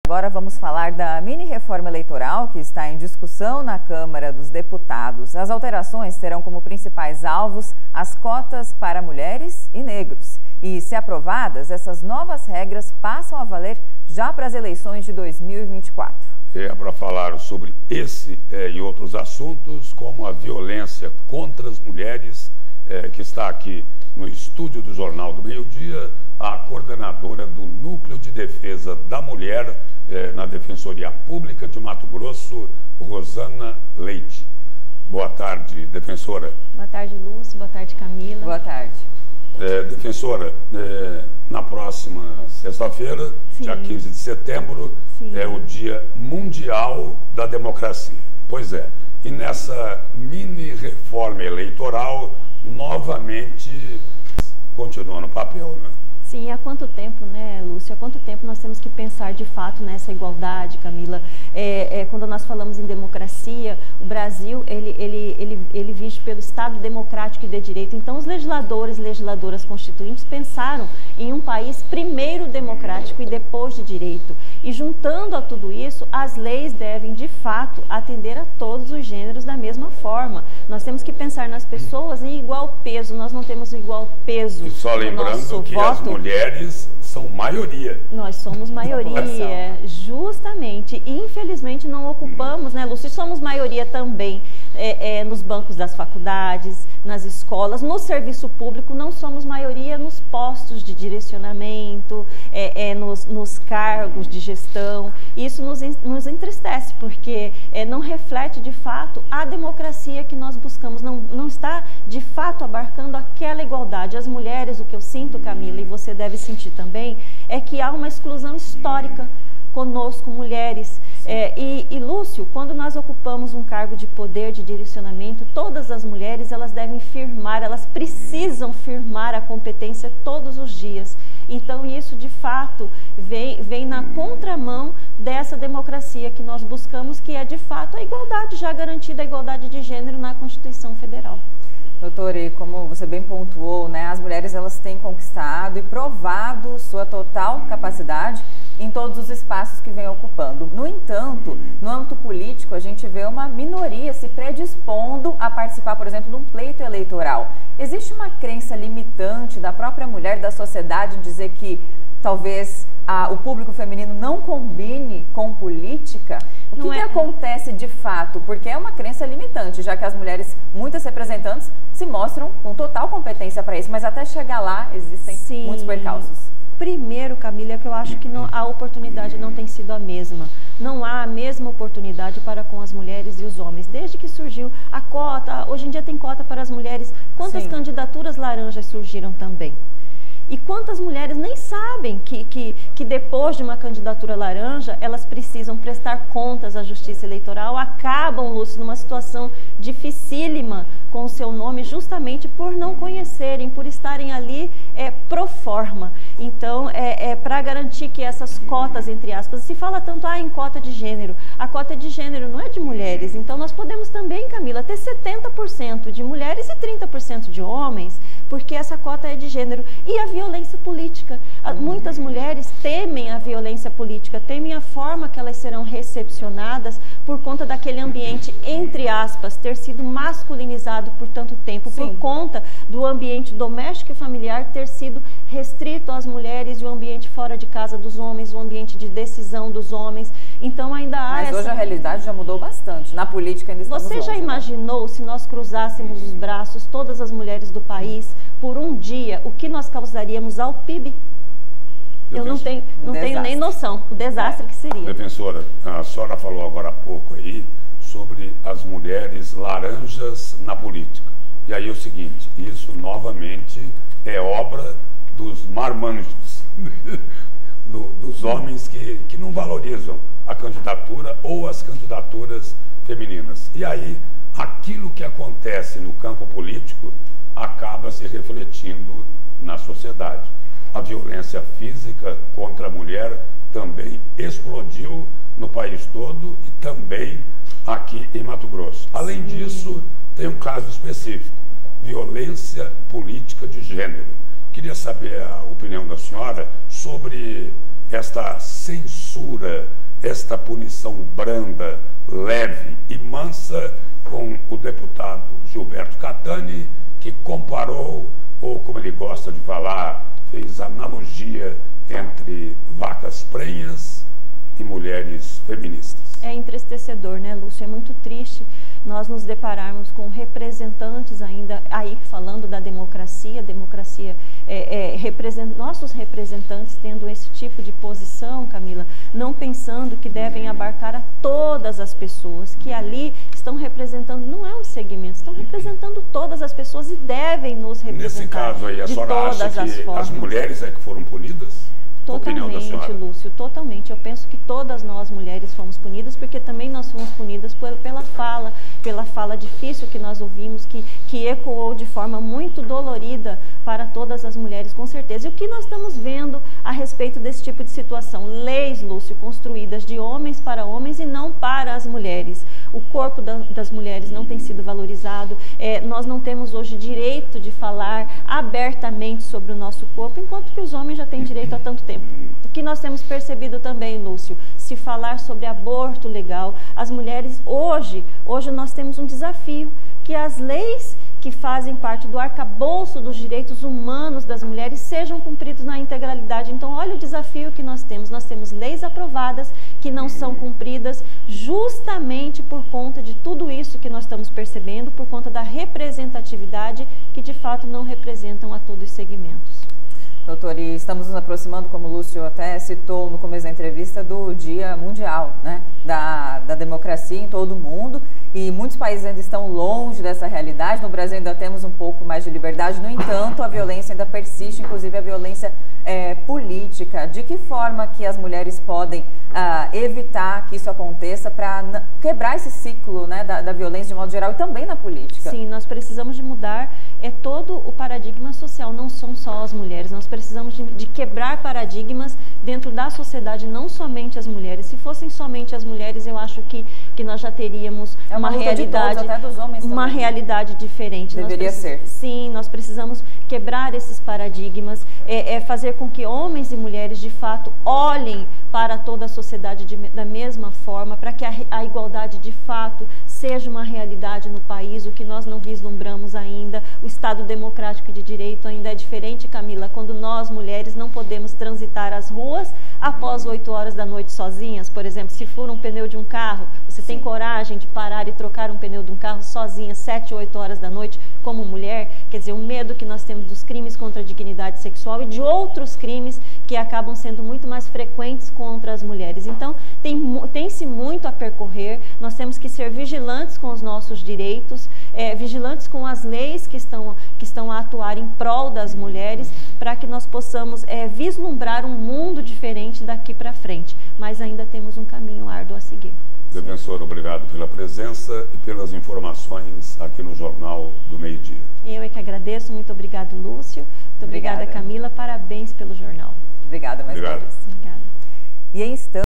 Agora vamos falar da mini-reforma eleitoral que está em discussão na Câmara dos Deputados. As alterações terão como principais alvos as cotas para mulheres e negros. E, se aprovadas, essas novas regras passam a valer já para as eleições de 2024. É para falar sobre esse e outros assuntos, como a violência contra as mulheres, que está aqui no estúdio do Jornal do Meio-Dia, a coordenadora do Núcleo de Defesa da Mulher na Defensoria Pública de Mato Grosso, Rosana Leite. Boa tarde, defensora. Boa tarde, Lúcio. Boa tarde, Camila. Boa tarde. Defensora, na próxima sexta-feira, dia 15 de setembro, é o Dia Mundial da Democracia. Pois é, e nessa mini-reforma eleitoral, novamente, continua no papel, né? Sim, há quanto tempo, né, Lúcio? Há quanto tempo nós temos que pensar de fato nessa igualdade, Camila? Quando nós falamos em democracia, o Brasil, ele vive pelo Estado democrático e de direito. Então, os legisladores e legisladoras constituintes pensaram em um país primeiro democrático e depois de direito. E juntando a tudo isso, as leis devem, de fato, atender a todos os gêneros da mesma forma. Nós temos que pensar nas pessoas em igual peso. Nós não temos igual peso. E só lembrando que as mulheres são maioria. Nós somos maioria, justamente. E infelizmente não ocupamos, né, Lúcio? Somos maioria também nos bancos das faculdades, nas escolas, no serviço público. Não somos maioria nos postos de direcionamento, nos cargos de gestão. Isso nos entristece, porque não reflete de fato a democracia que nós buscamos. Não está de fato abarcando aquela igualdade. As mulheres, o que eu sinto, Camila, e você deve sentir também, é que há uma exclusão histórica conosco, mulheres. E Lúcio, quando nós ocupamos um cargo de poder, de direcionamento, todas as mulheres, elas devem firmar, elas precisam firmar a competência todos os dias. Então isso de fato vem na contramão dessa democracia que nós buscamos, que é de fato a igualdade, já garantida a igualdade de gênero na Constituição Federal. Doutora, e como você bem pontuou, né, as mulheres elas têm conquistado e provado sua total capacidade em todos os espaços que vem ocupando. No entanto, no âmbito político, a gente vê uma minoria se predispondo a participar, por exemplo, de um pleito eleitoral. Existe uma crença limitante da própria mulher, da sociedade, em dizer que talvez o público feminino não combine com política? O que acontece de fato? Porque é uma crença limitante, já que as mulheres, muitas representantes, se mostram com total competência para isso, mas até chegar lá existem muitos percalços. Primeiro, Camila, é que eu acho que a oportunidade não tem sido a mesma. Não há a mesma oportunidade para com as mulheres e os homens. Desde que surgiu a cota, hoje em dia tem cota para as mulheres. Quantas candidaturas laranjas surgiram também? E quantas mulheres nem sabem que depois de uma candidatura laranja, elas precisam prestar contas à Justiça Eleitoral, acabam, Lúcio, numa situação dificílima com o seu nome, justamente por não conhecerem, por estarem ali pro forma. Então, para garantir que essas cotas, entre aspas, se fala tanto em cota de gênero, a cota de gênero não é de mulheres, então nós podemos também, Camila, ter 70% de mulheres e 30% de homens, porque essa cota é de gênero. E a violência política. Muitas mulheres temem a violência política, temem a forma que elas serão recepcionadas por conta daquele ambiente, entre aspas, ter sido masculinizado por tanto tempo, por conta do ambiente doméstico e familiar ter sido restrito às mulheres e o ambiente fora de casa dos homens, o ambiente de decisão dos homens. Então ainda há Mas hoje a realidade já mudou bastante. Na política ainda estamos longe. Você já imaginou, se nós cruzássemos os braços, todas as mulheres do país, por um dia, o que nós causaríamos ao PIB? Eu não tenho nem noção o desastre que seria. Defensora, a senhora falou agora há pouco aí sobre as mulheres laranjas na política. E aí é o seguinte, isso novamente é obra dos marmanjos, dos homens que não valorizam a candidatura ou as candidaturas femininas. E aí, aquilo que acontece no campo político acaba se refletindo na sociedade. A violência física contra a mulher também explodiu no país todo e também aqui em Mato Grosso. Além disso, tem um caso específico, violência política de gênero. Queria saber a opinião da senhora sobre esta censura esta punição branda, leve e mansa com o deputado Gilberto Catani, que comparou, ou como ele gosta de falar, fez analogia entre vacas prenhas e mulheres feministas. É entristecedor, né, Lúcio? É muito triste nós nos depararmos com representantes ainda aí falando da democracia, nossos representantes tendo esse tipo de posição, Camila, não pensando que devem abarcar a todas as pessoas, que ali estão representando, não é um segmento, estão representando todas as pessoas e devem nos representar. Nesse caso aí, a senhora acha que as mulheres é que foram punidas? Totalmente, Lúcio, totalmente. Eu penso que todas nós mulheres fomos punidas, porque também nós fomos punidas pela fala difícil que nós ouvimos, que ecoou de forma muito dolorida para todas as mulheres, com certeza. E o que nós estamos vendo a respeito desse tipo de situação? Leis, Lúcio, construídas de homens para homens e não para as mulheres. O corpo das mulheres não tem sido valorizado, nós não temos hoje direito de falar abertamente sobre o nosso corpo, enquanto que os homens já têm direito há tanto tempo. O que nós temos percebido também, Lúcio, se falar sobre aborto legal, as mulheres hoje nós temos um desafio, que as leis que fazem parte do arcabouço dos direitos humanos das mulheres sejam cumpridos na integralidade. Então, olha o desafio que nós temos. Nós temos leis aprovadas que não são cumpridas justamente por conta de tudo isso que nós estamos percebendo, por conta da representatividade que, de fato, não representam a todos os segmentos. Doutor, e estamos nos aproximando, como o Lúcio até citou no começo da entrevista, do Dia Mundial, né, da democracia em todo o mundo, e muitos países ainda estão longe dessa realidade. No Brasil ainda temos um pouco mais de liberdade, no entanto, a violência ainda persiste, inclusive a violência política. De que forma que as mulheres podem evitar que isso aconteça para quebrar esse ciclo, né, da violência de modo geral e também na política? Sim, nós precisamos de mudar todo o paradigma social, não são só as mulheres, nós precisamos de quebrar paradigmas dentro da sociedade, não somente as mulheres. Se fossem somente as mulheres, eu acho que nós já teríamos uma realidade, todos, até dos homens uma também, realidade diferente. Deveria ser. Sim, nós precisamos quebrar esses paradigmas, fazer com que homens e mulheres de fato olhem para toda a sociedade da mesma forma, para que a igualdade de fato seja uma realidade no país, o que nós não vislumbramos ainda. O Estado democrático e de direito ainda é diferente, Camila, quando nós mulheres não podemos transitar as ruas após 8 horas da noite sozinhas. Por exemplo, se fura um pneu de um carro, você tem coragem de parar e trocar um pneu de um carro sozinha 7, 8 horas da noite como mulher? Quer dizer, o medo que nós temos dos crimes contra a dignidade sexual e de outros crimes que acabam sendo muito mais frequentes contra as mulheres. Então, tem-se muito a percorrer, nós temos que ser vigilantes com os nossos direitos, vigilantes com as leis que estão a atuar em prol das mulheres, para que nós possamos vislumbrar um mundo diferente daqui para frente. Mas ainda temos um caminho árduo a seguir. Defensor, obrigado pela presença e pelas informações aqui no Jornal do Meio-Dia. Eu é que agradeço, muito obrigado, Lúcio. Muito obrigada, Camila. Parabéns pelo jornal. Obrigada mais uma vez. Obrigada. E em instantes